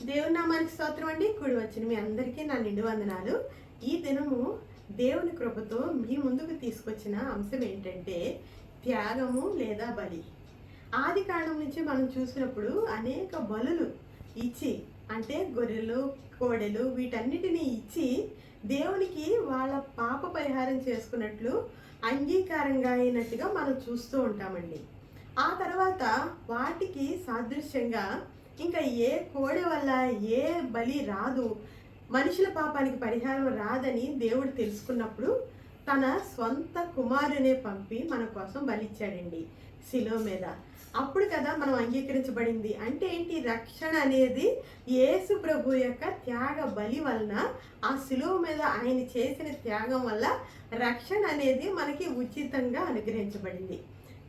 దేవుని నామానికి స్తోత్రం అండి. కూడి వచ్చిన మీ అందరికీ నా నిండు వందనాలు. ఈ దినము దేవుని కృపతో మీ ముందుకు తీసుకొచ్చిన అంశం ఏంటంటే త్యాగము లేదా బలి. ఆది కాండం నుంచి మనం చూసినప్పుడు అనేక బలులు ఇచ్చి, అంటే గొర్రెలు, కోడెలు వీటన్నిటిని ఇచ్చి దేవునికి వాళ్ళ పాప పరిహారం చేసుకున్నట్లు అంగీకారంగా అయినట్టుగా మనం చూస్తూ ఉంటామండి. ఆ తర్వాత వాటికి సాదృశ్యంగా ఇంకా ఏ కోడె వల్ల ఏ బలి రాదు, మనుషుల పాపానికి పరిహారం రాదని దేవుడు తెలుసుకున్నప్పుడు తన స్వంత కుమారునే పంపి మన కోసం బలిచ్చాడండి శిలువ మీద. అప్పుడు కదా మనం అంగీకరించబడింది. అంటే ఏంటి? రక్షణ అనేది యేసు ప్రభు యొక్క త్యాగ బలి వలన, ఆ శిలువ మీద ఆయన చేసిన త్యాగం వల్ల రక్షణ అనేది మనకి ఉచితంగా అనుగ్రహించబడింది.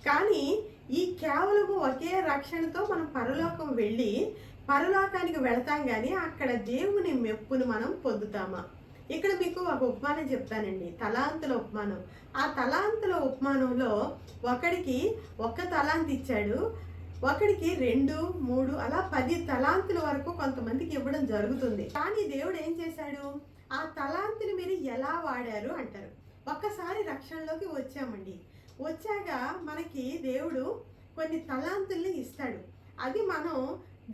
కానీ ఈ కేవలము ఒకే రక్షణతో మనం పరలోకం వెళ్ళి పరలోకానికి వెళతాం, కానీ అక్కడ దేవుని మెప్పును మనం పొందుతామా? ఇక్కడ మీకు ఒక ఉపమానం చెప్తానండి, తలాంతుల ఉపమానం. ఆ తలాంతుల ఉపమానంలో ఒకడికి 1 తలాంతు ఇచ్చాడు, ఒకడికి 2, 3 అలా 10 తలాంతుల వరకు కొంతమందికి ఇవ్వడం జరుగుతుంది. కానీ దేవుడు ఏం చేశాడు? ఆ తలాంతుని మీరు ఎలా వాడారు అంటారు. ఒక్కసారి రక్షణలోకి వచ్చామండి, వచ్చాక మనకి దేవుడు కొన్ని తలాంతుల్ని ఇస్తాడు. అది మనం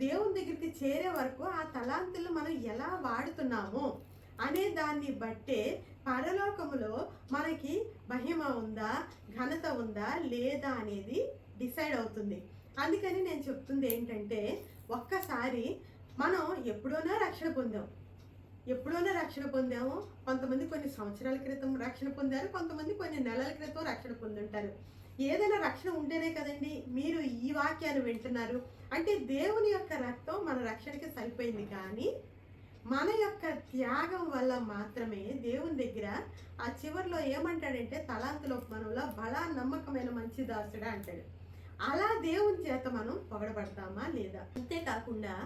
దేవుని దగ్గరికి చేరే వరకు ఆ తలాంతులు మనం ఎలా వాడుతున్నామో అనే దాన్ని బట్టే పరలోకములో మనకి మహిమ ఉందా, ఘనత ఉందా లేదా అనేది డిసైడ్ అవుతుంది. అందుకని నేను చెప్తుంది ఏంటంటే, ఒక్కసారి మనం ఎప్పుడోనా రక్షణ పొందాము. కొంతమంది కొన్ని సంవత్సరాల క్రితం రక్షణ పొందారు, కొంతమంది కొన్ని నెలల క్రితం రక్షణ పొందుంటారు. ఏదైనా రక్షణ ఉంటేనే కదండి మీరు ఈ వాక్యాన్ని వింటున్నారు. అంటే దేవుని యొక్క రక్తం మన రక్షణకి సరిపోయింది, కానీ మన యొక్క త్యాగం వల్ల మాత్రమే దేవుని దగ్గర ఆ చివరిలో ఏమంటాడంటే, తలాంతుల ఉపమానంలో బలా నమ్మకమైన మంచి దాసుడా అంటాడు. అలా దేవుని చేత మనం పొగడబడతామా లేదా? అంతేకాకుండా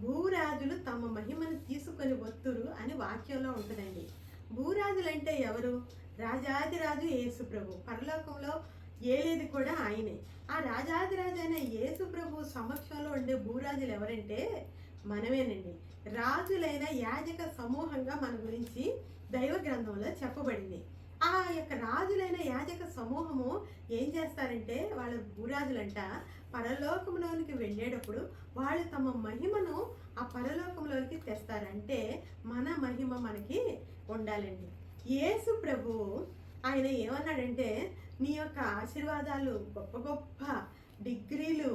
భూరాజులు తమ మహిమను తీసుకొని వత్తురు అని వాక్యంలో ఉంటుందండి. భూరాజులు అంటే ఎవరు? రాజాదిరాజు యేసు ప్రభు. పరలోకంలో ఏలేది కూడా ఆయనే. ఆ రాజాదిరాజు అయిన యేసు ప్రభు సమక్షంలో ఉండే భూరాజులు ఎవరంటే మనమేనండి. రాజులైన యాజక సమూహంగా మన గురించి దైవ గ్రంథంలో చెప్పబడింది. ఆ యొక్క రాజులైన యాజక సమూహము ఏం చేస్తారంటే, వాళ్ళ భూరాజులంట పరలోకంలోనికి వెళ్ళేటప్పుడు వాళ్ళు తమ మహిమను ఆ పరలోకంలోనికి తెస్తారంటే మన మహిమ మనకి ఉండాలండి. యేసు ప్రభు ఆయన ఏమన్నాడంటే, నీ యొక్క ఆశీర్వాదాలు, గొప్ప గొప్ప డిగ్రీలు,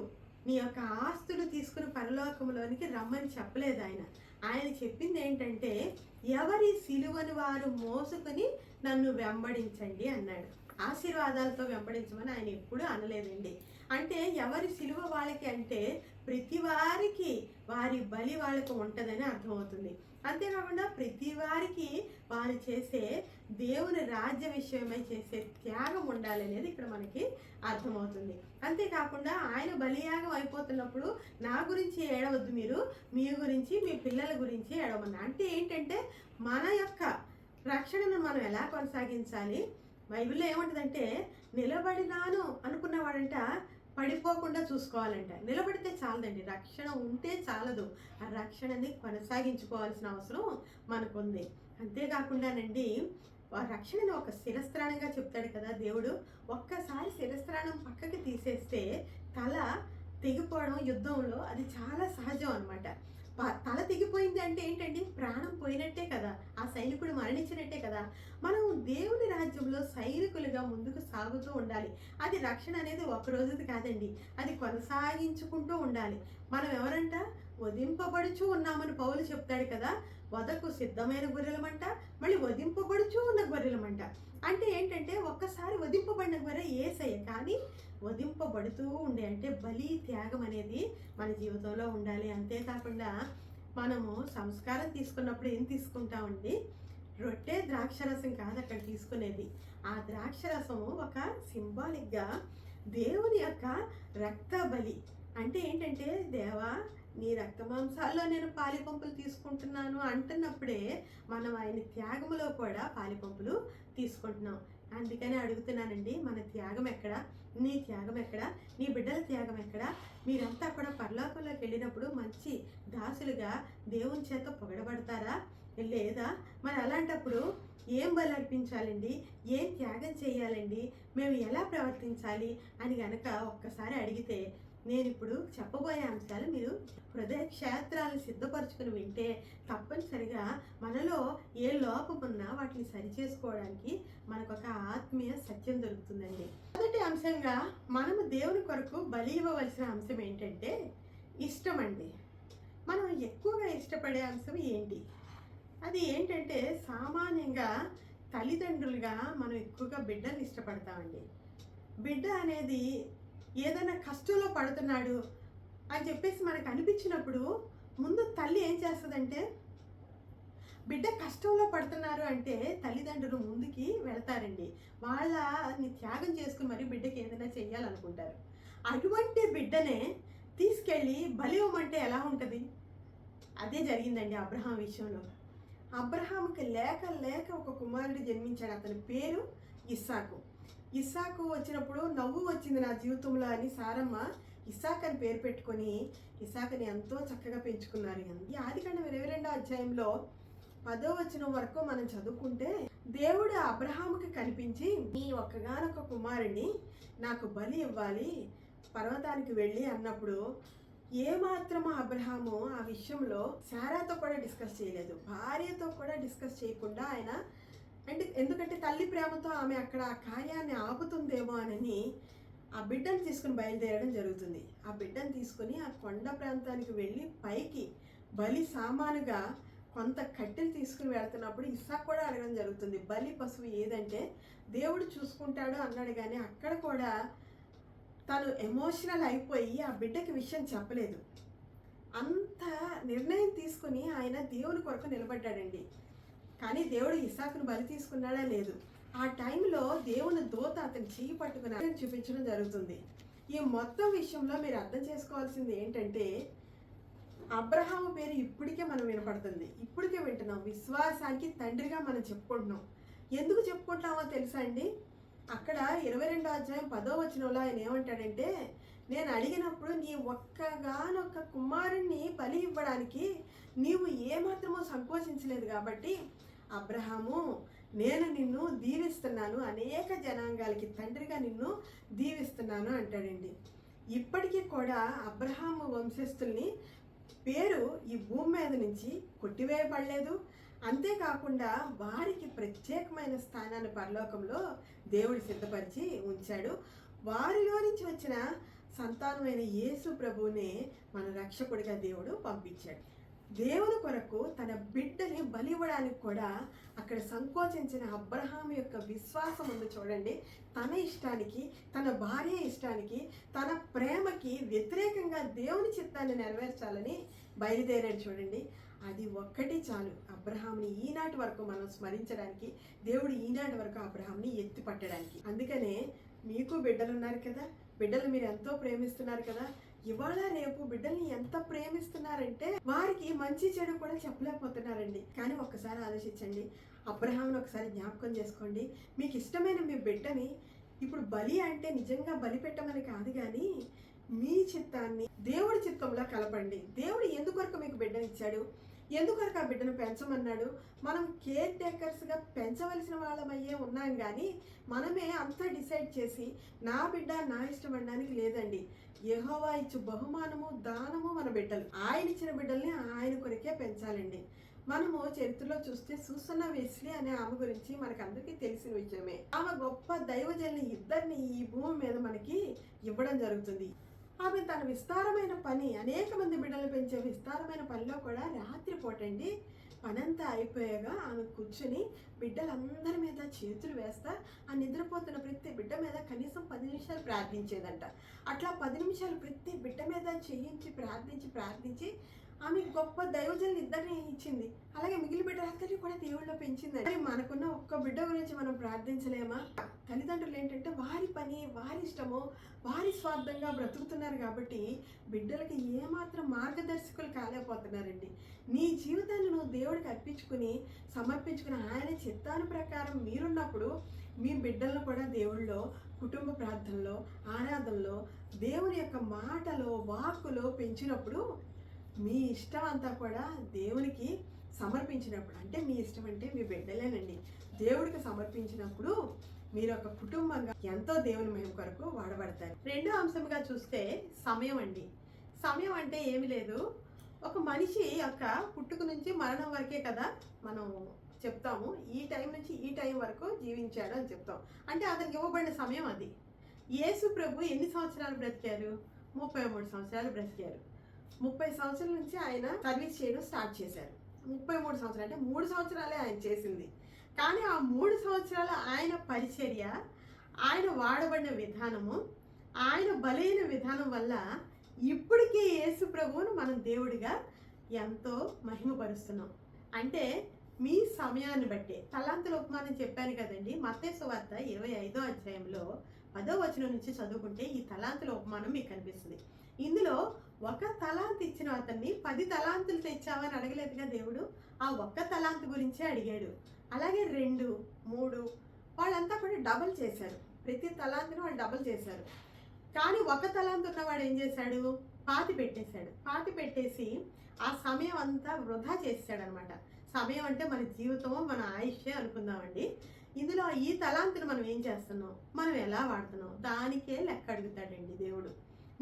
నీ యొక్క ఆస్తులు తీసుకుని పరలోకంలోనికి రమ్మని చెప్పలేదు ఆయన చెప్పింది ఏంటంటే, ఎవరి సిలువను వారు మోసుకొని నన్ను వెంబడించండి అన్నాడు. ఆశీర్వాదాలతో వెంబడించమని ఆయన ఎప్పుడూ అనలేదండి. అంటే ఎవరి సిలువ వాళ్ళకి అంటే ప్రతి వారికి వారి బలి వాళ్ళకు ఉంటుందని అర్థమవుతుంది. అంతేకాకుండా ప్రతి వారికి వారు చేసే దేవుని రాజ్య విషయమై చేసే త్యాగం ఉండాలనేది ఇక్కడ మనకి అర్థమవుతుంది. అంతేకాకుండా ఆయన బలియాగం అయిపోతున్నప్పుడు నా గురించి ఏడవద్దు, మీరు మీ గురించి మీ పిల్లల గురించి ఏడవమన్నా. అంటే ఏంటంటే మన యొక్క రక్షణను మనం ఎలా కొనసాగించాలి? బైబిల్లో ఏమంటుందంటే, నిలబడినాను అనుకున్నవాడంట పడిపోకుండా చూసుకోవాలంట. నిలబడితే చాలదండి, రక్షణ ఉంటే చాలదు, ఆ రక్షణని కొనసాగించుకోవాల్సిన అవసరం మనకుంది. అంతేకాకుండానండి, ఆ రక్షణని ఒక శిరస్త్రాణంగా చెప్తాడు కదా దేవుడు. ఒక్కసారి శిరస్త్రాణం పక్కకి తీసేస్తే తల తెగిపోవడం యుద్ధంలో అది చాలా సహజం అనమాట. తల తెగిపోయింది అంటే ఏంటండి? ప్రాణం పోయినట్టే కదా, ఆ సైనికుడు మరణించినట్టే కదా. మనం దేవుని రాజ్యంలో సైనికులుగా ముందుకు సాగుతూ ఉండాలి. అది రక్షణ అనేది ఒక రోజుది కాదండి, అది కొనసాగించుకుంటూ ఉండాలి. మనం ఎవరంట? వధింపబడుచు ఉన్నామని పౌలు చెప్తాడు కదా. వధకు సిద్ధమైన గొర్రెలమంట, మళ్ళీ వధింపబడుచు ఉన్న గొర్రెలమంట. అంటే ఏంటంటే, ఒక్కసారి వధింపబడిన గొర్రె యేసయ్య, కానీ వధింపబడుతూ ఉండే అంటే బలి త్యాగం అనేది మన జీవితంలో ఉండాలి. అంతేకాకుండా మనము సంస్కారం తీసుకున్నప్పుడు ఏం తీసుకుంటామండి? రొట్టె ద్రాక్షరసం కాదు అక్కడ తీసుకునేది. ఆ ద్రాక్షరసము ఒక సింబాలిక్గా దేవుని యొక్క రక్త బలి. అంటే ఏంటంటే, దేవా నీ రక్త మాంసాల్లో నేను పాలిపంపులు తీసుకుంటున్నాను అంటున్నప్పుడే మనం ఆయన త్యాగములో కూడా పాలిపంపులు తీసుకుంటున్నాం. అందుకనే అడుగుతున్నానండి, మన త్యాగం ఎక్కడ? నీ త్యాగం ఎక్కడ? నీ బిడ్డల త్యాగం ఎక్కడ? మీరంతా కూడా పరలోకంలోకి వెళ్ళినప్పుడు మంచి దాసులుగా దేవుని చేత పొగడబడతారా లేదా? మరి అలాంటప్పుడు ఏం బలి అర్పించాలండి, ఏం త్యాగం చేయాలండి, మేము ఎలా ప్రవర్తించాలి అని గనక ఒక్కసారి అడిగితే, నేను ఇప్పుడు చెప్పబోయే అంశాలు మీరు హృదయ క్షేత్రాలను సిద్ధపరచుకుని వింటే తప్పనిసరిగా మనలో ఏ లోపం ఉన్నా వాటిని సరిచేసుకోవడానికి మనకు ఒక ఆత్మీయ సత్యం దొరుకుతుందండి. మొదటి అంశంగా మనము దేవుని కొరకు బలి ఇవ్వవలసిన అంశం ఏంటంటే ఇష్టం అండి. మనం ఎక్కువగా ఇష్టపడే అంశం ఏంటి? అది ఏంటంటే సామాన్యంగా తల్లిదండ్రులుగా మనం ఎక్కువగా బిడ్డల్ని ఇష్టపడతామండి. బిడ్డ అనేది ఏదైనా కష్టంలో పడుతున్నాడు అని చెప్పేసి మనకు అనిపించినప్పుడు ముందు తల్లి ఏం చేస్తుందంటే, బిడ్డ కష్టంలో పడుతున్నారు అంటే తల్లిదండ్రులు ముందుకి వెళ్తారండి. వాళ్ళని త్యాగం చేసుకుని మరి బిడ్డకి ఏదైనా చెయ్యాలనుకుంటారు. అటువంటి బిడ్డనే తీసుకెళ్ళి బలి ఇవ్వమంటే ఎలా ఉంటుంది? అదే జరిగిందండి అబ్రహాం విషయంలో. అబ్రహాముకి లేక లేక ఒక కుమారుడు జన్మించాడు. అతని పేరు ఇస్సాకు. ఇస్సాకు వచ్చినప్పుడు నవ్వు వచ్చింది నా జీవితంలో అని సారమ్మ ఇస్సాక్ అని పేరు పెట్టుకొని ఇస్సాకుని ఎంతో చక్కగా పెంచుకున్నారు. ఈ ఆదికాండం 22వ అధ్యాయంలో 10వ వచనం వరకు మనం చదువుకుంటే, దేవుడు అబ్రహాముకి కనిపించి, నీ ఒక్కగానొక్క కుమారుడిని నాకు బలి ఇవ్వాలి పర్వతానికి వెళ్ళి అన్నప్పుడు ఏమాత్రమో అబ్రహాము ఆ విషయంలో శారాతో కూడా డిస్కస్ చేయలేదు, భార్యతో కూడా డిస్కస్ చేయకుండా ఆయన ఎందుకంటే తల్లి ప్రేమతో ఆమె అక్కడ ఆ కార్యాన్ని ఆపుతుందేమో అని ఆ బిడ్డను తీసుకుని బయలుదేరడం జరుగుతుంది. ఆ బిడ్డను తీసుకుని ఆ కొండ ప్రాంతానికి వెళ్ళి పైకి బలి సామానుగా కొంత కట్టెలు తీసుకుని వెళ్తున్నప్పుడు ఇస్సాకు కూడా అడగడం జరుగుతుంది, బలి పశువు ఏదంటే దేవుడు చూసుకుంటాడు అన్నాడు. కానీ అక్కడ కూడా తను ఎమోషనల్ అయిపోయి ఆ బిడ్డకి విషయం చెప్పలేదు. అంత నిర్ణయం తీసుకుని ఆయన దేవుని కొరకు నిలబడ్డాడండి. కానీ దేవుడు ఇస్సాకును బలి తీసుకున్నాడా? లేదు. ఆ టైంలో దేవుని దూత అతని చెయ్యి పట్టుకుని చూపించడం జరుగుతుంది. ఈ మొత్తం విషయంలో మీరు అర్థం చేసుకోవాల్సింది ఏంటంటే, అబ్రహాము పేరు ఇప్పటికే మనం వినపడుతుంది, ఇప్పటికే వింటున్నాం. విశ్వాసానికి తండ్రిగా మనం చెప్పుకుంటున్నాం. ఎందుకు చెప్పుకుంటామో తెలుసా అండి? అక్కడ 22వ అధ్యాయం 10వ వచనంలో ఆయన ఏమంటాడంటే, నేను అడిగినప్పుడు నీ ఒక్కగానొక్క కుమారుణ్ణి బలి ఇవ్వడానికి నీవు ఏమాత్రమో సంకోచించలేదు కాబట్టి అబ్రహాము నేను నిన్ను దీవిస్తున్నాను, అనేక జనాంగాలకి తండ్రిగా నిన్ను దీవిస్తున్నాను అంటాడండి. ఇప్పటికీ కూడా అబ్రహాము వంశస్థుల్ని పేరు ఈ భూమి మీద నుంచి కొట్టివేయబడలేదు. అంతేకాకుండా వారికి ప్రత్యేకమైన స్థానాన్ని పరలోకంలో దేవుడు సిద్ధపరిచి ఉంచాడు. వారిలో నుంచి వచ్చిన సంతానమైన యేసు ప్రభువునే మన రక్షకుడిగా దేవుడు పంపించాడు. దేవుని కొరకు తన బిడ్డని బలి ఇవ్వడానికి కూడా అక్కడ సంకోచించిన అబ్రహాం యొక్క విశ్వాసం ఉంది చూడండి. తన ఇష్టానికి, తన భార్య ఇష్టానికి, తన ప్రేమకి వ్యతిరేకంగా దేవుని చిత్తాన్ని నెరవేర్చాలని బయలుదేరాడు చూడండి. అది ఒక్కటి చాలు అబ్రహాంని ఈనాటి వరకు మనం స్మరించడానికి, దేవుడు ఈనాటి వరకు అబ్రహాంని ఎత్తి పట్టడానికి. అందుకనే మీకు బిడ్డలు ఉన్నారు కదా, బిడ్డలు మీరు ఎంతో ప్రేమిస్తున్నారు కదా, ఇవాళ రేపు బిడ్డల్ని ఎంత ప్రేమిస్తున్నారంటే వారికి మంచి చెడు కూడా చెప్పలేకపోతున్నారండి. కానీ ఒక్కసారి ఆలోచించండి, అబ్రహాంని ఒకసారి జ్ఞాపకం చేసుకోండి. మీకు ఇష్టమైన మీ బిడ్డని ఇప్పుడు బలి అంటే నిజంగా బలి పెట్టమని కాదు, కానీ మీ చిత్తాన్ని దేవుడి చిత్తంలో కలపండి. దేవుడు ఎందుకొరకు మీకు బిడ్డనిచ్చాడు, ఎందుకొరకు ఆ బిడ్డను పెంచమన్నాడు? మనం కేర్ టేకర్స్గా పెంచవలసిన వాళ్ళమయ్యే ఉన్నాం, కానీ మనమే అంతా డిసైడ్ చేసి నా బిడ్డ నా ఇష్టం అనడానికి లేదండి. యెహోవా ఇచ్చు బహుమానము దానము మన బిడ్డలు. ఆయన ఇచ్చిన బిడ్డల్ని ఆయన కొరకే పెంచాలండి. మనము చరిత్రలో చూస్తే సూసన్నా వెస్లీ అనే ఆమె గురించి మనకు అందరికీ తెలిసిన విషయమే. ఆమె గొప్ప దైవజనుని ఇద్దరిని ఈ భూమి మీద మనకి ఇవ్వడం జరుగుతుంది. ఆమె తన విస్తారమైన పని, అనేక మంది బిడ్డలు పెంచే విస్తారమైన పనిలో కూడా రాత్రిపూటండి పనంతా అయిపోయాక ఆమె కూర్చుని బిడ్డలందరి మీద చేతులు వేస్తా ఆ నిద్రపోతున్న ప్రతి బిడ్డ మీద కనీసం 10 నిమిషాలు ప్రార్థించేదంట. అట్లా 10 నిమిషాలు ప్రతి బిడ్డ మీద చేయించి ప్రార్థించి ఆమె గొప్ప దైవజనులు ఇద్దరిని ఇచ్చింది. అలాగే మిగిలిన బిడ్డలందరినీ కూడా దేవుళ్ళలో పెంచింది. మనకున్న ఒక్క బిడ్డ గురించి మనం ప్రార్థించలేమా? తల్లిదండ్రులు ఏంటంటే వారి పని, వారి ఇష్టము, వారి స్వార్థంగా బ్రతుకుతున్నారు కాబట్టి బిడ్డలకి ఏమాత్రం మార్గదర్శకులు కాలేకపోతున్నారండి. నీ జీవితాన్ని నువ్వు దేవుడికి అర్పించుకుని సమర్పించుకుని ఆయన చిత్తాను ప్రకారం మీరున్నప్పుడు మీ బిడ్డలను కూడా దేవుళ్ళో, కుటుంబ ప్రార్థనలో, ఆరాధనలో, దేవుని యొక్క మాటలో, వాక్కులో పెంచినప్పుడు మీ ఇష్టం అంతా కూడా దేవునికి సమర్పించినప్పుడు, అంటే మీ ఇష్టం అంటే మీ బిడ్డలేనండి, దేవుడికి సమర్పించినప్పుడు మీరు ఒక కుటుంబంగా ఎంతో దేవుని మహిమ కొరకు వాడబడతారు. రెండో అంశంగా చూస్తే సమయం అండి. సమయం అంటే ఏమి లేదు, ఒక మనిషి యొక్క పుట్టుక నుంచి మరణం వరకే కదా మనం చెప్తాము. ఈ టైం నుంచి ఈ టైం వరకు జీవించాడు అని చెప్తాం. అంటే అతనికి ఇవ్వబడిన సమయం అది. యేసు ప్రభు ఎన్ని సంవత్సరాలు బ్రతికారు? 33 సంవత్సరాలు బ్రతికారు. 30 సంవత్సరాల నుంచి ఆయన సర్వీస్ చేయడం స్టార్ట్ చేశారు. 33 సంవత్సరాలు అంటే 3 సంవత్సరాలే ఆయన చేసింది. కానీ ఆ 3 సంవత్సరాలు ఆయన పరిచర్య, ఆయన వాడబడిన విధానము, ఆయన బలైన విధానం వల్ల ఇప్పటికీ యేసు ప్రభువును మనం దేవుడిగా ఎంతో మహిమపరుస్తున్నాం. అంటే మీ సమయాన్ని బట్టే తలాంతుల ఉపమానం చెప్పాను కదండి. మత్తయి సువార్త 25వ అధ్యాయంలో 10వ వచనం నుంచి చదువుకుంటే ఈ తలాంతుల ఉపమానం మీకు కనిపిస్తుంది. ఇందులో ఒక తలాంతు ఇచ్చిన అతన్ని 10 తలాంతులు తెచ్చావని అడగలేదుగా దేవుడు. ఆ ఒక్క తలాంతు గురించే అడిగాడు. అలాగే 2, 3 వాళ్ళంతా కూడా డబల్ చేశారు. ప్రతి తలాంతును వాళ్ళు డబల్ చేశారు. కానీ ఒక తలాంతు ఉన్నవాడు ఏం చేశాడు? పాతి పెట్టేసి ఆ సమయం అంతా వృధా చేశాడు అనమాట. సమయం అంటే మన జీవితము, మన ఆయుష్యే అనుకుందామండి. ఇందులో ఈ తలాంతును మనం ఏం చేస్తున్నాం, మనం ఎలా వాడుతున్నాం, దానికే లెక్క అడుగుతాడండి దేవుడు.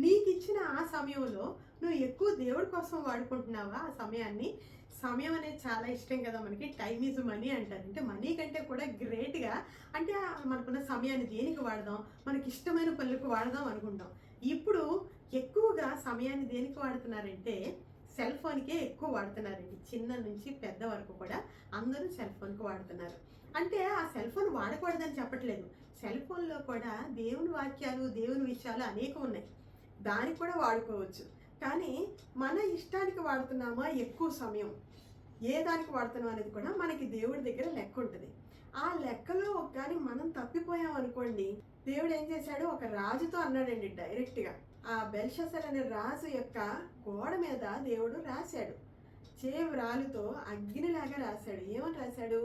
నీకు ఇచ్చిన ఆ సమయంలో నువ్వు ఎక్కువ దేవుడి కోసం వాడుకుంటున్నావా ఆ సమయాన్ని? సమయం అనేది చాలా ఇష్టం కదా మనకి. టైమ్ ఈజ్ మనీ అంటారు. అంటే మనీ కంటే కూడా గ్రేట్గా, అంటే మనకున్న సమయాన్ని దేనికి వాడదాం, మనకి ఇష్టమైన పనులకు వాడదాం అనుకుంటాం. ఇప్పుడు ఎక్కువగా సమయాన్ని దేనికి వాడుతున్నారంటే సెల్ ఫోన్కే ఎక్కువ వాడుతున్నారండి. చిన్న నుంచి పెద్ద వరకు కూడా అందరూ సెల్ ఫోన్కి వాడుతున్నారు. అంటే ఆ సెల్ ఫోన్ వాడకూడదని చెప్పట్లేదు. సెల్ ఫోన్లో కూడా దేవుని వాక్యాలు, దేవుని విషయాలు అనేకం ఉన్నాయి, దానికి కూడా వాడుకోవచ్చు. కానీ మన ఇష్టానికి వాడుతున్నామా ఎక్కువ సమయం, ఏ దానికి వాడుతున్నాం అనేది కూడా మనకి దేవుడి దగ్గర లెక్క ఉంటుంది. ఆ లెక్కలో కానీ మనం తప్పిపోయాం అనుకోండి, దేవుడు ఏం చేశాడు, ఒక రాజుతో అన్నాడండి డైరెక్ట్గా. ఆ బెల్షస్సర్ అనే రాజు యొక్క గోడ మీద దేవుడు రాశాడు, చేవు రాలుతో అగ్నిలాగా రాశాడు. ఏమని రాశాడు?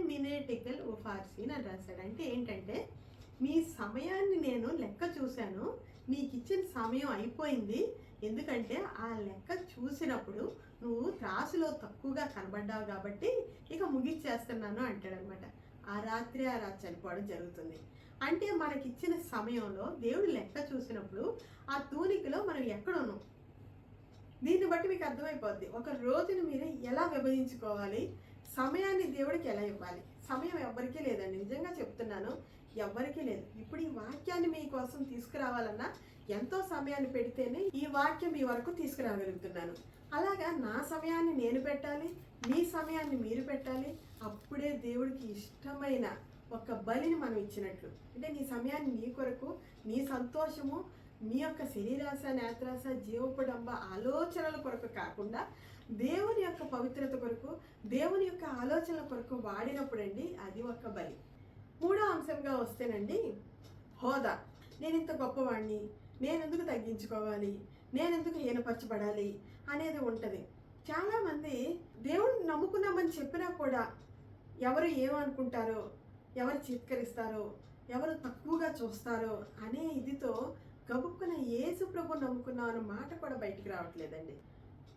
మినే టికల్ ఉఫార్సిన్ అని రాశాడు. అంటే ఏంటంటే మీ సమయాన్ని నేను లెక్క చూశాను, నీకు ఇచ్చిన సమయం అయిపోయింది. ఎందుకంటే ఆ లెక్క చూసినప్పుడు నువ్వు త్రాసులో తక్కువగా కనబడ్డావు కాబట్టి ఇక ముగిచ్చేస్తున్నాను అంటాడనమాట. ఆ రాత్రి చనిపోవడం జరుగుతుంది. అంటే మనకిచ్చిన సమయంలో దేవుడు లెక్క చూసినప్పుడు ఆ తూనికలో మనం ఎక్కడ ఉన్నాం, దీన్ని బట్టి మీకు అర్థమైపోద్ది. ఒక రోజుని మీరు ఎలా విభజించుకోవాలి, సమయాన్ని దేవుడికి ఎలా ఇవ్వాలి. సమయం ఎవ్వరికీ లేదండి, నిజంగా చెప్తున్నాను, ఎవ్వరికీ లేదు. ఇప్పుడు ఈ వాక్యాన్ని మీకోసం తీసుకురావాలన్నా ఎంతో సమయాన్ని పెడితేనే ఈ వాక్యం మీ వరకు తీసుకురాగలుగుతున్నాను. అలాగా నా సమయాన్ని నేను పెట్టాలి, మీ సమయాన్ని మీరు పెట్టాలి. అప్పుడే దేవుడికి ఇష్టమైన ఒక బలిని మనం ఇచ్చినట్లు. అంటే నీ సమయాన్ని నీ కొరకు, నీ సంతోషము, నీ యొక్క శరీరాశ, నేత్రాశ, జీవపుడంబ ఆలోచనల కొరకు కాకుండా దేవుని యొక్క పవిత్రత కొరకు, దేవుని యొక్క ఆలోచనల కొరకు వాడినప్పుడు అండి అది ఒక బలి. మూడో అంశంగా వస్తేనండి హోదా. నేను ఇంత గొప్పవాడిని, నేనెందుకు తగ్గించుకోవాలి, నేనెందుకు హీనపరచబడాలి అనేది ఉంటుంది. చాలామంది దేవుడిని నమ్ముకున్నామని చెప్పినా కూడా ఎవరు ఏమనుకుంటారో, ఎవరు చిత్కరిస్తారో, ఎవరు తక్కువగా చూస్తారో అనే ఇదితో గబుక్కున యేసు ప్రభు నమ్ముకున్నాం అన్న మాట కూడా బయటికి రావట్లేదండి.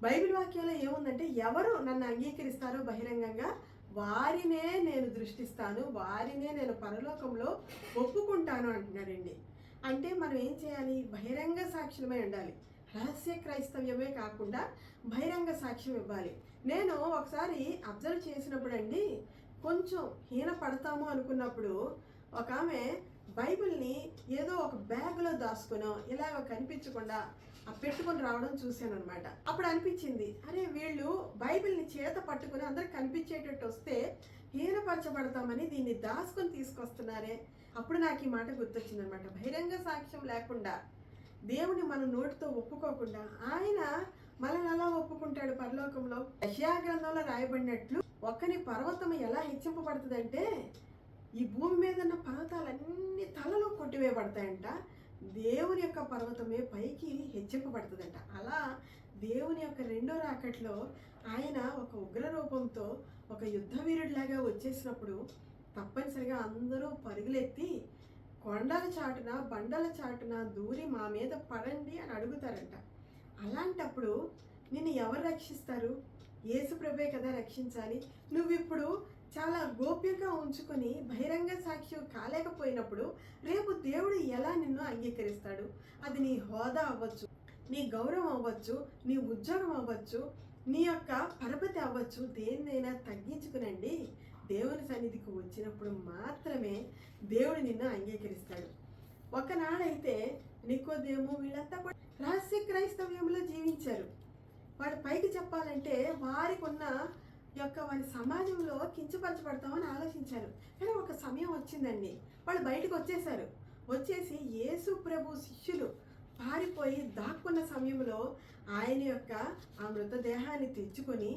బైబిల్ వాక్యంలో ఏముందంటే ఎవరు నన్ను అంగీకరిస్తారో బహిరంగంగా వారినే నేను దృష్టిస్తాను, వారినే నేను పరలోకంలో ఒప్పుకుంటాను అంటున్నాడండి. అంటే మనం ఏం చేయాలి? బహిరంగ సాక్ష్యమై ఉండాలి. రహస్య క్రైస్తవ్యమే కాకుండా బహిరంగ సాక్ష్యం ఇవ్వాలి. నేను ఒకసారి అబ్జర్వ్ చేసినప్పుడు అండి, కొంచెం హీన పడతాము అనుకున్నప్పుడు ఒక ఆమె బైబిల్ని ఏదో ఒక బ్యాగ్లో దాచుకునో ఇలాగ కనిపించకుండా పెట్టుకొని రావడం చూశాను అనమాట. అప్పుడు అనిపించింది, అరే వీళ్ళు బైబిల్ని చేత పట్టుకుని అందరికి కనిపించేటట్టు వస్తే హీనపరచబడతామని దీన్ని దాచుకొని తీసుకొస్తున్నారే. అప్పుడు నాకు ఈ మాట గుర్తొచ్చింది అనమాట. బహిరంగ సాక్ష్యం లేకుండా, దేవుని మన నోటితో ఒప్పుకోకుండా ఆయన మనల్ని అలా ఒప్పుకుంటాడు పరలోకంలో. యెషయా గ్రంథంలో రాయబడినట్లు ఒక్కని పర్వతం ఎలా హెచ్చింపబడుతుందంటే ఈ భూమి మీద ఉన్న పర్వతాలన్నీ తలలో కొట్టివేయబడతాయంట, దేవుని యొక్క పర్వతమే పైకి హెచ్చింపబడుతుందంట. అలా దేవుని యొక్క రెండో రాకట్లో ఆయన ఒక ఉగ్ర రూపంతో ఒక యుద్ధ వీరుడిలాగా వచ్చేసినప్పుడు తప్పనిసరిగా అందరూ పరుగులెత్తి కొండల చాటున బండల చాటున దూరి మా మీద పడండి అని అడుగుతారంట. అలాంటప్పుడు నిన్ను ఎవరు రక్షిస్తారు? యేసుప్రభే కదా రక్షించాలి. నువ్విప్పుడు చాలా గోప్యంగా ఉంచుకొని బహిరంగ సాక్షి కాలేకపోయినప్పుడు రేపు దేవుడు ఎలా నిన్ను అంగీకరిస్తాడు? అది నీ హోదా అవ్వచ్చు, నీ గౌరవం అవ్వచ్చు, నీ ఉద్యోగం అవ్వచ్చు, నీ యొక్క పరపతి అవ్వచ్చు. దేన్నైనా తగ్గించుకునండి. దేవుని సన్నిధికి వచ్చినప్పుడు మాత్రమే దేవుడు నిన్ను అంగీకరిస్తాడు. ఒకనాడైతే నికోదేము వీళ్ళంతా కూడా రహస్య క్రైస్తవ్యంలో జీవించారు. వాడు పైకి చెప్పాలంటే వారికి ఉన్న వారి సమాజంలో కించపరచబడతామని ఆలోచించారు. కానీ ఒక సమయం వచ్చిందండి, వాళ్ళు బయటకు వచ్చేసారు. వచ్చేసి యేసు ప్రభు శిష్యులు పారిపోయి దాక్కున్న సమయంలో ఆయన యొక్క ఆ మృతదేహాన్ని తెచ్చుకొని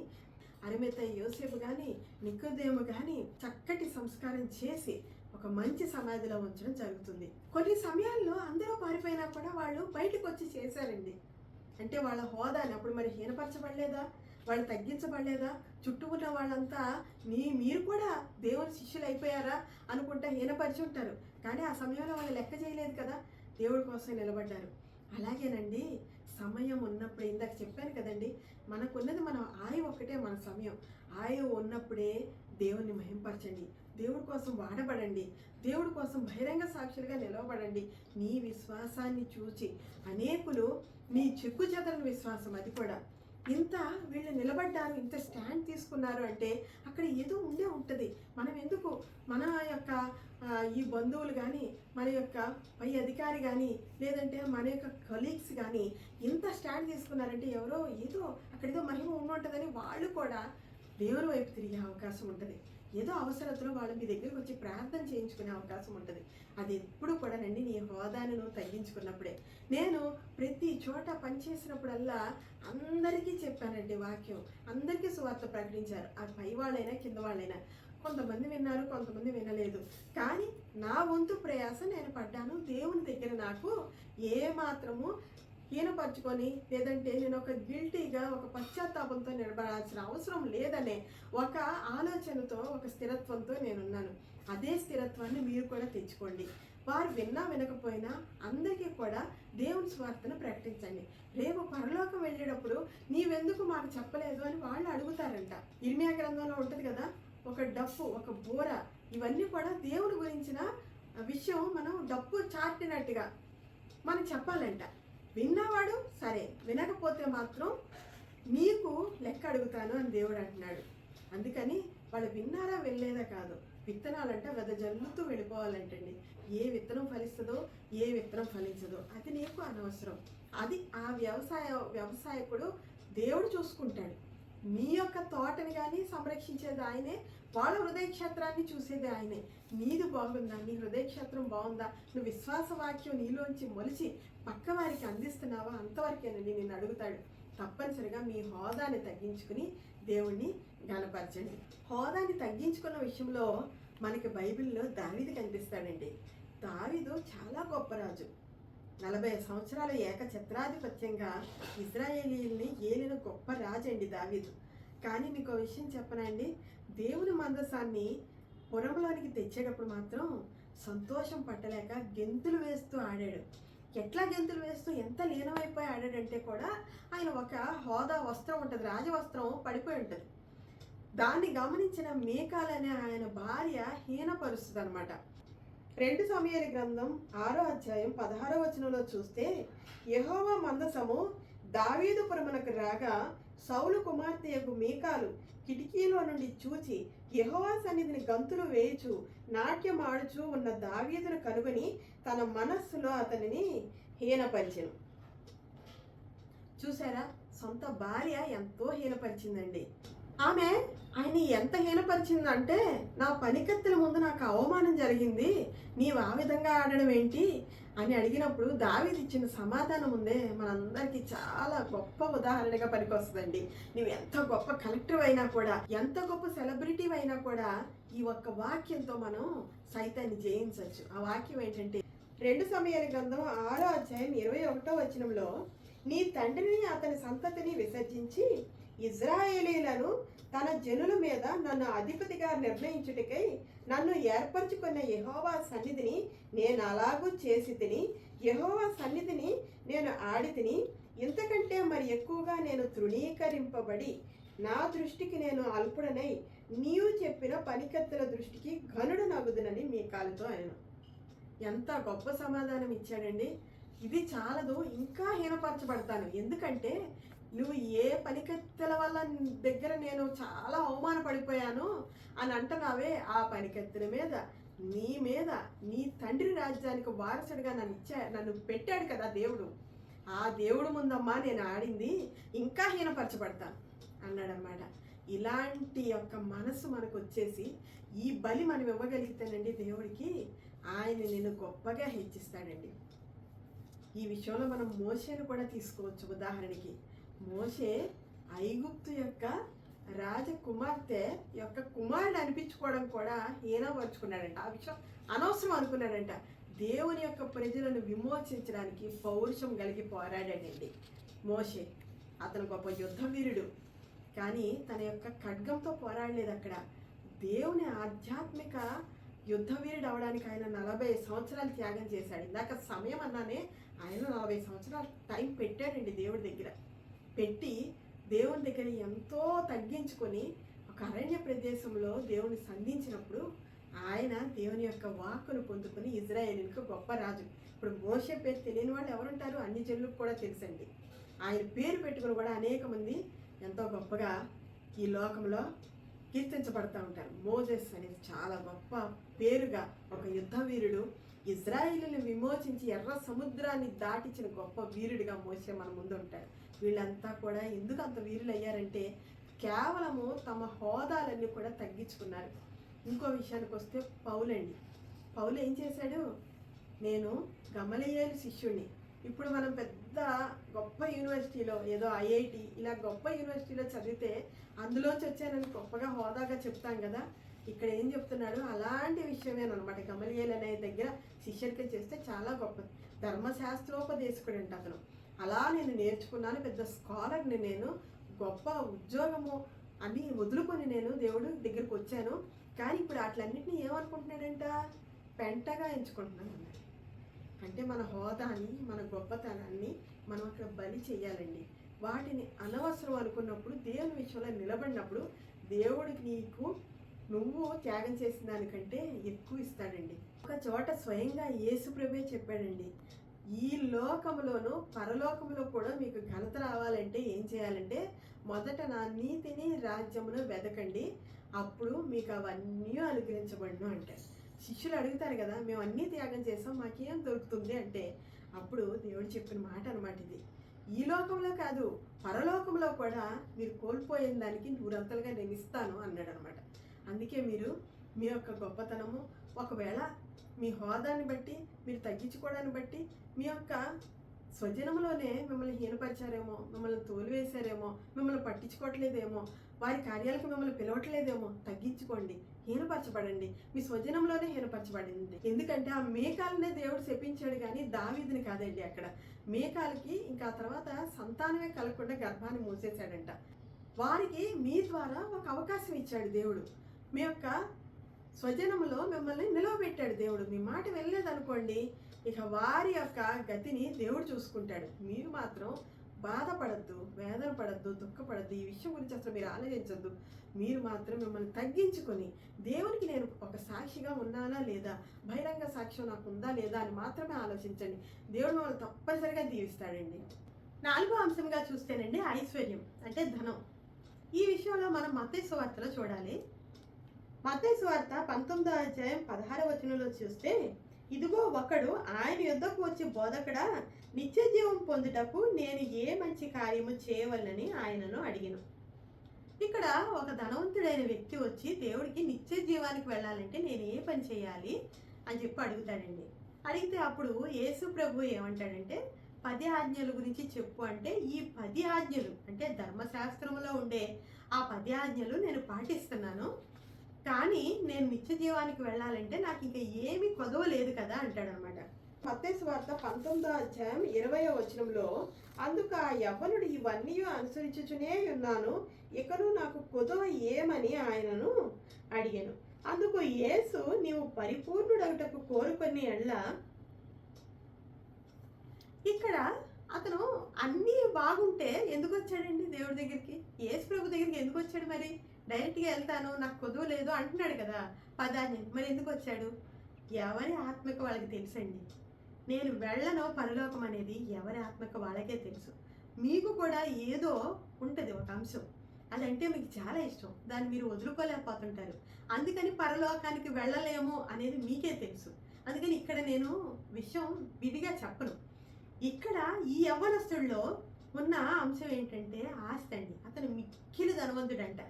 అరిమేత యోసేపు కానీ నికోదేము కానీ చక్కటి సంస్కారం చేసి ఒక మంచి సమాధిలో ఉంచడం జరుగుతుంది. కొన్ని సమయాల్లో అందరూ పారిపోయినా కూడా వాళ్ళు బయటకు వచ్చి చేశారండి. అంటే వాళ్ళ హోదాని అప్పుడు మరి హీనపరచబడలేదా? వాళ్ళు తగ్గించబడలేదా? చుట్టూ ఉన్న వాళ్ళంతా మీరు కూడా దేవుని శిష్యులు అయిపోయారా అనుకుంటా హీనపరిచి ఉంటారు. కానీ ఆ సమయంలో వాళ్ళు లెక్క చేయలేదు కదా, దేవుడి కోసం నిలబడ్డారు. అలాగేనండి, సమయం ఉన్నప్పుడు ఇందాక చెప్పాను కదండి, మనకున్నది మనం ఆయువు ఒక్కటే మన సమయం. ఆయువు ఉన్నప్పుడే దేవుని మహింపరచండి, దేవుడి కోసం వాడబడండి, దేవుడి కోసం బహిరంగ సాక్షులుగా నిలవబడండి. నీ విశ్వాసాన్ని చూచి అనేకులు నీ చెక్కు చెదరని విశ్వాసం, అది కూడా ఇంత వీళ్ళు నిలబడ్డారు, ఇంత స్టాండ్ తీసుకున్నారు అంటే అక్కడ ఏదో ఉండే ఉంటుంది. మనం ఎందుకు మన యొక్క ఈ బంధువులు కానీ, మన యొక్క పై అధికారి కానీ, లేదంటే మన యొక్క కలీగ్స్ కానీ ఇంత స్టాండ్ తీసుకున్నారంటే ఎవరో ఏదో అక్కడ ఏదో మహిమ ఉంటుందని వాళ్ళు కూడా దేవుని వైపు తిరిగే అవకాశం ఉంటుంది. ఏదో అవసరతలో వాళ్ళు మీ దగ్గరకు వచ్చి ప్రార్థన చేయించుకునే అవకాశం ఉంటుంది. అది ఎప్పుడు కూడా రండి, నీ హోదాను నువ్వు తగ్గించుకున్నప్పుడే. నేను ప్రతి చోట పనిచేసినప్పుడల్లా అందరికీ చెప్పానండి వాక్యం, అందరికీ సువార్త ప్రకటించారు. అది పై వాళ్ళైనా కింద వాళ్ళైనా. కొంతమంది విన్నారు, కొంతమంది వినలేదు. కానీ నా వంతు ప్రయాస నేను పడ్డాను. దేవుని దగ్గర నాకు ఏ మాత్రము హీనపరచుకొని, లేదంటే నేను ఒక గిల్టీగా ఒక పశ్చాత్తాపంతో నిలబడాల్సిన అవసరం లేదనే ఒక ఆలోచనతో, ఒక స్థిరత్వంతో నేనున్నాను. అదే స్థిరత్వాన్ని మీరు కూడా తెచ్చుకోండి. వారు విన్నా వినకపోయినా అందరికీ కూడా దేవుని స్వార్థను ప్రకటించండి. రేపు పరలోకం వెళ్ళేటప్పుడు నీవెందుకు మాకు చెప్పలేదు అని వాళ్ళు అడుగుతారంట. ఇర్మియా గ్రంథంలో ఉంటుంది కదా, ఒక డప్పు, ఒక బోర, ఇవన్నీ కూడా దేవుని గురించిన విషయం మనం డప్పు చాటినట్టుగా మనం చెప్పాలంట. విన్నవాడు సరే, వినకపోతే మాత్రం నీకు లెక్క అడుగుతాను అని దేవుడు అంటున్నాడు. అందుకని వాళ్ళు విన్నారా వెళ్ళలేదా కాదు, విత్తనాలంటే వెదజల్లుతూ వెళ్ళిపోవాలంటండి. ఏ విత్తనం ఫలిస్తుందో, ఏ విత్తనం ఫలించదో అది నీకు అనవసరం. అది ఆ వ్యవసాయకుడు దేవుడు చూసుకుంటాడు. నీ యొక్క తోటని కానీ సంరక్షించేది ఆయనే, వాళ్ళ హృదయ క్షేత్రాన్ని చూసేది ఆయనే. నీది బాగుందా, నీ హృదయ క్షేత్రం బాగుందా, నువ్వు విశ్వాస వాక్యం నీలోంచి మొలిచి పక్క వారికి అందిస్తున్నావా, అంతవరకేనండి నిన్ను అడుగుతాడు. తప్పనిసరిగా మీ హోదాని తగ్గించుకుని దేవుణ్ణి గణపరచండి. హోదాని తగ్గించుకున్న విషయంలో మనకి బైబిల్లో దావీదు కనిపిస్తాడండి. దావీదు చాలా గొప్ప రాజు. 40 సంవత్సరాల ఏకఛత్రాధిపత్యంగా ఇశ్రాయేలీయుల్ని ఏలిన గొప్ప రాజు అండి దావీదు. కానీ మీకు ఒక విషయం చెప్పనండి, దేవుని మందసాన్ని పురంలోనికి తెచ్చేటప్పుడు మాత్రం సంతోషం పట్టలేక గెంతులు వేస్తూ ఆడాడు. ఎట్లా గెంతులు వేస్తూ ఎంత లీనమైపోయి ఆడాడంటే కూడా ఆయన ఒక హోదా వస్త్రం ఉంటుంది, రాజవస్త్రం పడిపోయి ఉంటుంది. దాన్ని గమనించిన మీకాల్ అనే ఆయన భార్య హీనపరుస్తుంది అనమాట. 2 సమూయేలు గ్రంథం 6వ అధ్యాయం 16వ వచనంలో చూస్తే, యెహోవా మందసము దావీదు పురమునకు రాగా సౌలు కుమార్తెయగు మీకాలు కిటికీలో నుండి చూచి యెహోవా సన్నిధిని గంతులు వేయుచు నాట్యం ఆడుచు ఉన్న దావీదును కనుగొని తన మనస్సులో అతనిని హీనపరిచెను. చూసారా, సొంత భార్య ఎంతో హీనపరిచిందండి. ఆమె ఆయన్ని ఎంత హీనపరిచిందంటే, నా పనికత్తెల ముందు నాకు అవమానం జరిగింది, నీవు ఆ విధంగా ఆడడం ఏంటి అని అడిగినప్పుడు దావీదు ఇచ్చిన సమాధానం ఉందే మనందరికీ చాలా గొప్ప ఉదాహరణగా పనికొస్తుందండి. నువ్వు ఎంత గొప్ప కలెక్టర్ అయినా కూడా, ఎంత గొప్ప సెలబ్రిటీ అయినా కూడా ఈ ఒక్క వాక్యంతో మనం సైతాన్ని జయించవచ్చు. ఆ వాక్యం ఏంటంటే 2 సమూయేలు గ్రంథం 6వ అధ్యాయం 21వ వచనంలో, నీ తండ్రిని అతని సంతతిని విసర్జించి ఇజ్రాయేలీలను తన జనుల మీద నన్ను అధిపతిగా నిర్ణయించుటకై నన్ను ఏర్పరచుకున్న యెహోవా సన్నిధిని నేను అలాగూ చేసి తిని, యెహోవా సన్నిధిని నేను ఆడి తిని, ఇంతకంటే మరి ఎక్కువగా నేను తృణీకరింపబడి నా దృష్టికి నేను అల్పుడనై నీవు చెప్పిన పనికత్తుల దృష్టికి ఘనుడు నగుదునని మీకాలుతో ఆయన. ఎంత గొప్ప సమాధానం ఇచ్చాడండి. ఇది చాలదు, ఇంకా హీనపరచబడతాను. ఎందుకంటే నువ్వు ఏ పనికత్తెల వల్ల దగ్గర నేను చాలా అవమానపడిపోయాను అని అంటున్నావే, ఆ పనికత్తెల మీద, నీ మీద, నీ తండ్రి రాజ్యానికి వారసుడిగా నన్ను పెట్టాడు కదా దేవుడు. ఆ దేవుడు ముందమ్మా నేను ఆడింది, ఇంకా హీనపరచబడతాను అన్నాడనమాట. ఇలాంటి యొక్క మనసు మనకు వచ్చేసి ఈ బలి మనం ఇవ్వగలిగితేనండి దేవుడికి, ఆయన నిన్ను గొప్పగా హెచ్చిస్తాడండి. ఈ విషయంలో మనం మోషేను కూడా తీసుకోవచ్చు. ఉదాహరణకి మోషే ఐగుప్తు యొక్క రాజకుమార్తె యొక్క కుమారుడు అనిపించుకోవడం కూడా హీనపరుచుకున్నాడంట. ఆ విషయం అనవసరం అనుకున్నాడంట. దేవుని యొక్క ప్రజలను విమోచించడానికి పౌరుషం కలిగి పోరాడాడండి మోషే. అతను గొప్ప యుద్ధ వీరుడు, కానీ తన యొక్క ఖడ్గంతో పోరాడలేదు. అక్కడ దేవుని ఆధ్యాత్మిక యుద్ధ వీరుడు అవడానికి ఆయన 40 సంవత్సరాలు త్యాగం చేశాడు. ఇందాక సమయం అన్నానే, ఆయన 40 సంవత్సరాలు టైం పెట్టాడండి దేవుడి దగ్గర. పెట్టి దేవుని దగ్గర ఎంతో తగ్గించుకొని ఒక అరణ్య ప్రదేశంలో దేవుని సంధించినప్పుడు ఆయన దేవుని యొక్క వాక్కును పొందుకొని ఇజ్రాయేలుకు గొప్ప రాజు. ఇప్పుడు మోషే పేరు తెలియని వాళ్ళు ఎవరుంటారు? అన్ని జనులకు కూడా తెలుసండి. ఆయన పేరు పెట్టుకుని కూడా అనేక మంది ఎంతో గొప్పగా ఈ లోకంలో కీర్తించబడతా ఉంటారు. మోజెస్ అనేది చాలా గొప్ప పేరుగా ఒక యుద్ధ వీరుడు, ఇజ్రాయేలుని విమోచించి ఎర్ర సముద్రాన్ని దాటించిన గొప్ప వీరుడిగా మోసే మన ముందు ఉంటాడు. వీళ్ళంతా కూడా ఎందుకు అంత వీరులు అయ్యారంటే కేవలము తమ హోదాలన్నీ కూడా తగ్గించుకున్నారు. ఇంకో విషయానికి వస్తే పౌలండి. పౌలు ఏం చేశాడు? నేను గమలీయేలు శిష్యుడిని. ఇప్పుడు మనం పెద్ద గొప్ప యూనివర్సిటీలో, ఏదో ఐఐటి ఇలా గొప్ప యూనివర్సిటీలో చదివితే అందులోంచి వచ్చానని గొప్పగా హోదాగా చెప్తాం కదా. ఇక్కడ ఏం చెప్తున్నాడు? అలాంటి విషయమేనమాట. గమలీయేలు అనే దగ్గర శిష్యరికం చేస్తే చాలా గొప్ప ధర్మశాస్త్రోపదేశకుడు అంట అతను. అలా నేను నేర్చుకున్నాను, పెద్ద స్కాలర్ని నేను, గొప్ప ఉద్యోగము అని వదులుకొని నేను దేవుడు దగ్గరికి వచ్చాను. కానీ ఇప్పుడు అట్లన్నింటినీ ఏమనుకుంటున్నాడంట? పెంటగా ఎంచుకుంటున్నాను అన్నాడు. అంటే మన హోదాని, మన గొప్పతనాన్ని మనం అక్కడ బలి చేయాలండి. వాటిని అనవసరం అనుకున్నప్పుడు, దేవుని విషయంలో నిలబడినప్పుడు దేవుడికి నువ్వు త్యాగం చేసిన దానికంటే ఎక్కువ ఇస్తాడండి. ఒక చోట స్వయంగా యేసు ప్రభువే చెప్పాడండి, ఈ లోకంలోనూ పరలోకంలో కూడా మీకు ఘనత రావాలంటే ఏం చేయాలంటే మొదట నా నీతిని రాజ్యమును వెదకండి, అప్పుడు మీకు అవన్నీ అనుగ్రహించబడును అంటారు. శిష్యులు అడుగుతారు కదా, మేము అన్నీ త్యాగం చేసాం, మాకేం దొరుకుతుంది అంటే అప్పుడు దేవుడు చెప్పిన మాట అనమాట ఇది. ఈ లోకంలో కాదు, పరలోకంలో కూడా మీరు కోల్పోయిన దానికి 100 నేను ఇస్తాను అన్నాడు అనమాట. అందుకే మీరు మీ యొక్క గొప్పతనము, ఒకవేళ మీ హోదాన్ని బట్టి, మీరు తగ్గించుకోవడాన్ని బట్టి, మీ యొక్క స్వజనంలోనే మిమ్మల్ని హీనపరిచారేమో, మిమ్మల్ని తోలివేశారేమో, మిమ్మల్ని పట్టించుకోవట్లేదేమో, వారి కార్యాలకు మిమ్మల్ని పిలవట్లేదేమో, తగ్గించుకోండి, హీనపరచబడండి. మీ స్వజనంలోనే హీనపరచబడింది. ఎందుకంటే ఆ మేకాలనే దేవుడు శపించాడు కానీ దావీదుని కాదండి. అక్కడ మేకాలకి ఇంకా తర్వాత సంతానమే కలగకుండా గర్భాన్ని మూసేశాడంట. వారికి మీ ద్వారా ఒక అవకాశం ఇచ్చాడు దేవుడు. మీ యొక్క స్వజనంలో మిమ్మల్ని నిలవబెట్టాడు దేవుడు. మీ మాట వెళ్ళలేదనుకోండి, ఇక వారి యొక్క గతిని దేవుడు చూసుకుంటాడు. మీరు మాత్రం బాధపడద్దు, వేదన పడద్దు, దుఃఖపడద్దు. ఈ విషయం గురించి అసలు మీరు ఆలోచించద్దు. మీరు మాత్రం మిమ్మల్ని తగ్గించుకొని దేవునికి నేను ఒక సాక్షిగా ఉన్నానా లేదా, బహిరంగ సాక్ష్యం నాకు ఉందా లేదా అని మాత్రమే ఆలోచించండి. దేవుడు మిమ్మల్ని తప్పనిసరిగా దీవిస్తాడండి. 4వ అంశంగా చూస్తేనండి ఐశ్వర్యం అంటే ధనం. ఈ విషయంలో మనం మత్తయి సువార్తలో చూడాలి. మత్తయి సువార్త 19వ అధ్యాయం 16వ వచనంలో చూస్తే, ఇదిగో ఒకడు ఆయన యుద్ధకు వచ్చి, బోధకుడా, నిత్య జీవం పొందుటకు నేను ఏ మంచి కార్యము చేయవలనని ఆయనను అడిగాను. ఇక్కడ ఒక ధనవంతుడైన వ్యక్తి వచ్చి దేవుడికి నిత్య జీవానికి వెళ్ళాలంటే నేను ఏ పని చేయాలి అని చెప్పి అడుగుతాడండి. అడిగితే అప్పుడు యేసు ప్రభు ఏమంటాడంటే 10 ఆజ్ఞల గురించి చెప్పు అంటే, ఈ 10 ఆజ్ఞలు అంటే ధర్మశాస్త్రంలో ఉండే ఆ 10 ఆజ్ఞలు నేను పాటిస్తున్నాను, కానీ నేను నిత్య జీవానికి వెళ్ళాలంటే నాకు ఇంకా ఏమీ కొదవ లేదు కదా అంటాడనమాట. మత్తయి సువార్త 19వ అధ్యాయం 20వ వచనంలో, అందుకు ఆ యవ్వనుడు ఇవన్నీ అనుసరించుచునే ఉన్నాను, ఇకను నాకు కొదువ ఏమని ఆయనను అడిగాను. అందుకు యేసు, నీవు పరిపూర్ణుడగుటకు కోరుకొని ఎడ్ల. ఇక్కడ అతను అన్నీ బాగుంటే ఎందుకు వచ్చాడండి దేవుడి దగ్గరికి? యేసు ప్రభు దగ్గరికి ఎందుకు వచ్చాడు? మరి డైరెక్ట్గా వెళ్తాను, నాకు కొదువ లేదు అంటున్నాడు కదా పదాన్ని. మరి ఎందుకు వచ్చాడు? ఎవరి ఆత్మకు వాళ్ళకి తెలుసండి. నేను వెళ్ళను పరలోకం అనేది ఎవరి ఆత్మకు వాళ్ళకే తెలుసు. మీకు కూడా ఏదో ఉంటుంది ఒక అంశం, అదంటే మీకు చాలా ఇష్టం, దాన్ని మీరు వదులుకోలేకపోతుంటారు. అందుకని పరలోకానికి వెళ్ళలేము అనేది మీకే తెలుసు. అందుకని ఇక్కడ నేను విషయం విడిగా చెప్పను. ఇక్కడ ఈ యవ్వనస్తుడిలో ఉన్న అంశం ఏంటంటే ఆస్తి అండి. అతను మిక్కిలి ధనవంతుడంట.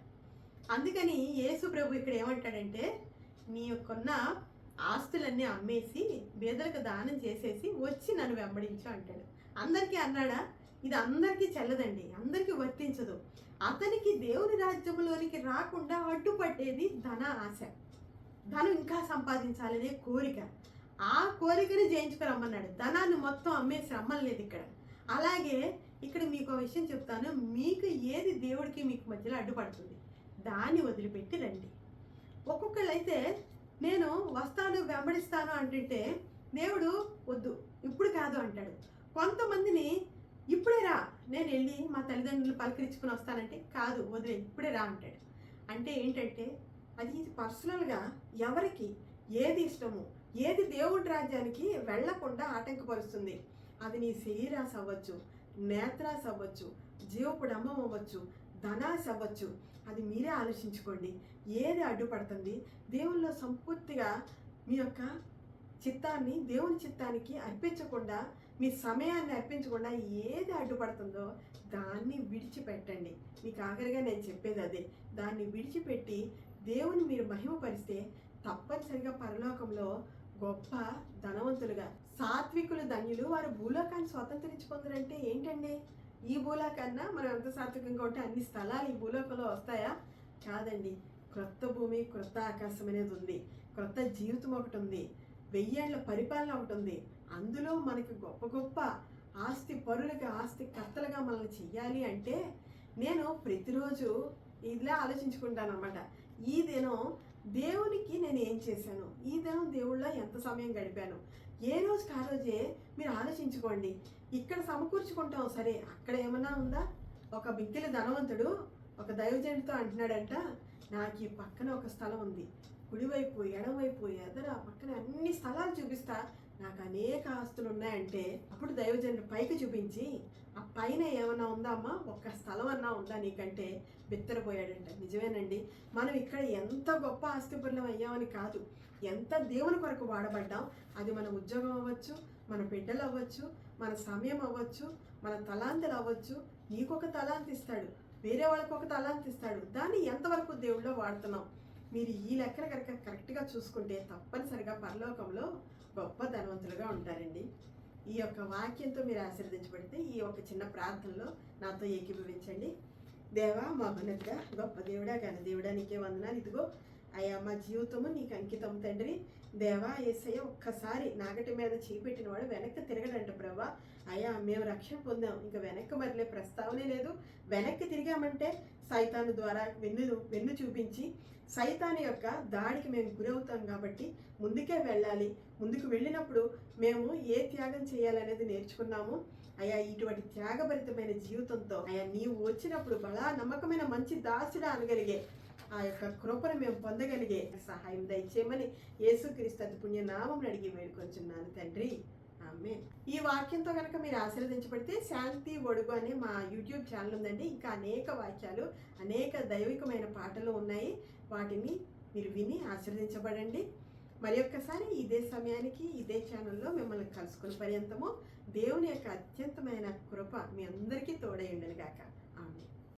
అందుకని యేసు ప్రభు ఇక్కడ ఏమంటాడంటే, నీ యొక్కన్న ఆస్తులన్నీ అమ్మేసి బేదలకు దానం చేసేసి వచ్చి నన్ను వెంబడించు అంటాడు. అందరికీ అన్నాడా? ఇది అందరికీ చెల్లదండి, అందరికీ వర్తించదు. అతనికి దేవుని రాజ్యంలోనికి రాకుండా అడ్డుపట్టేది ధన ఆశ, ధనం ఇంకా సంపాదించాలనే కోరిక. ఆ కోరికని జయించుకురమ్మన్నాడు. ధనాన్ని మొత్తం అమ్మేసి రమ్మలేదు ఇక్కడ. అలాగే ఇక్కడ మీకు ఒక విషయం చెప్తాను, మీకు ఏది దేవుడికి మీకు మధ్యలో అడ్డుపడుతుంది దాన్ని వదిలిపెట్టి రండి. ఒక్కొక్కళ్ళు అయితే నేను వస్తాను వెంబడిస్తాను అంటుంటే దేవుడు వద్దు ఇప్పుడు కాదు అంటాడు. కొంతమందిని ఇప్పుడే రా, నేను వెళ్ళి మా తల్లిదండ్రులు పలకరించుకుని వస్తానంటే కాదు వదిలే ఇప్పుడే రా అంటాడు. అంటే ఏంటంటే అది పర్సనల్గా ఎవరికి ఏది ఇష్టమో, ఏది దేవుడి రాజ్యానికి వెళ్లకుండా ఆటంకపరుస్తుంది, అది నీ శరీరాశ అవ్వచ్చు, నేత్రాశ అవ్వచ్చు, జీవపు డంబం అవ్వచ్చు, ధనాశ అవ్వచ్చు, అది మీరే ఆలోచించుకోండి. ఏది అడ్డుపడుతుంది దేవుల్లో సంపూర్తిగా మీ యొక్క చిత్తాన్ని దేవుని చిత్తానికి అర్పించకుండా, మీ సమయాన్ని అర్పించకుండా ఏది అడ్డుపడుతుందో దాన్ని విడిచిపెట్టండి. మీకు ఆఖరిగా నేను చెప్పేది అదే. దాన్ని విడిచిపెట్టి దేవుని మీరు మహిమపరిస్తే తప్పనిసరిగా పరలోకంలో గొప్ప ధనవంతులుగా, సాత్వికులు ధన్యులు, వారు భూలోకాన్ని స్వతంత్రించుకుందరంటే ఏంటండి? ఈ భూలోకన్నా మనం ఎంత సాత్వికంగా ఉంటే అన్ని స్థలాలు ఈ భూలోకంలో వస్తాయా? కాదండి. క్రొత్త భూమి, క్రొత్త ఆకాశం అనేది ఉంది, క్రొత్త జీవితం ఒకటి ఉంది, 1000 ఏళ్ల పరిపాలన ఒకటి ఉంది. అందులో మనకి గొప్ప గొప్ప ఆస్తి పరులుగా, ఆస్తి కర్తలుగా మనల్ని చెయ్యాలి అంటే నేను ప్రతిరోజు ఇలా ఆలోచించుకుంటాను అన్నమాట. ఈ దినం దేవునికి నేను ఏం చేశాను, ఈ దినం దేవుళ్ళ ఎంత సమయం గడిపాను, ఏ రోజుకి ఆ రోజే మీరు ఆలోచించుకోండి. ఇక్కడ సమకూర్చుకుంటాం సరే, అక్కడ ఏమన్నా ఉందా? ఒక మిక్కిలి ధనవంతుడు ఒక దైవజనుడితో అంటున్నాడంట, నాకు ఈ పక్కన ఒక స్థలం ఉంది, కుడివైపు ఎడమవైపు ఎదర పక్కన అన్ని స్థలాలు చూపిస్తా, నాకు అనేక ఆస్తులు ఉన్నాయంటే అప్పుడు దైవజనుడు పైకి చూపించి, ఆ పైన ఏమన్నా ఉందా అమ్మా, ఒక్క స్థలం అన్నా ఉందా నీకంటే బిత్తరపోయాడంట. నిజమేనండి, మనం ఇక్కడ ఎంత గొప్ప ఆస్తిపరులం అయ్యామని కాదు, ఎంత దేవుని కొరకు వాడబడ్డాం. అది మన ఉద్యోగం అవ్వచ్చు, మన బిడ్డలు అవ్వచ్చు, మన సమయం అవ్వచ్చు, మన తలాంతులు అవ్వచ్చు. నీకొక తలాంతి ఇస్తాడు, వేరే వాళ్ళకి ఒక తలాంతి ఇస్తాడు, దాన్ని ఎంతవరకు దేవుళ్ళో వాడుతున్నాం. మీరు ఈ లెక్కన కనుక కరెక్ట్గా చూసుకుంటే తప్పనిసరిగా పరలోకంలో గొప్ప ధనవంతులుగా ఉంటారండి. ఈ యొక్క వాక్యంతో మీరు ఆశీర్వదించబడితే ఈ యొక్క చిన్న ప్రార్థనలో నాతో ఏకీభవించండి. దేవా, మా ఉన్నతిగా గొప్ప దేవుడా, ఘన దేవుడా, నీకే వందనాలు. ఇదిగో అయ్యా, మా జీవితము నీకు అంకితం తండ్రి. దేవా యేసయ్య, ఒక్కసారి నాగటి మీద చేపెట్టిన వాడు వెనక్కి తిరగడంట ప్రభా. అయ్యా, మేము రక్షణ పొందాం, ఇంకా వెనక్కి మరలే ప్రస్తావనే లేదు. వెనక్కి తిరిగామంటే సైతాను ద్వారా వెన్ను చూపించి సైతాను యొక్క దాడికి మేము గురవుతాం. కాబట్టి ముందుకే వెళ్ళాలి. ముందుకు వెళ్ళినప్పుడు మేము ఏ త్యాగం చేయాలనేది నేర్చుకున్నాము. అయ్యా, ఇటువంటి త్యాగభరితమైన జీవితంతో అయ్యా నీవు వచ్చినప్పుడు బలా నమ్మకమైన మంచి దాసుడా అనగలిగే ఆ యొక్క కృపను మేము పొందగలిగే సహాయం దయచేయమని యేసుక్రీస్తు అతి పుణ్యనామం అడిగి వేడుకొంచున్నాను తండ్రి, ఆమేన్. ఈ వాక్యంతో కనుక మీరు ఆశీర్వదించబడితే శాంతి ఒడుగు అనే మా యూట్యూబ్ ఛానల్ ఉందండి. ఇంకా అనేక వాక్యాలు, అనేక దైవికమైన పాటలు ఉన్నాయి. వాటిని మీరు విని ఆశీర్వదించబడండి. మరి ఒక్కసారి ఇదే సమయానికి ఇదే ఛానల్లో మిమ్మల్ని కలుసుకునే పర్యంతము దేవుని యొక్క అత్యంతమైన కృప మీ అందరికీ తోడై ఉండును గాక. ఆమేన్.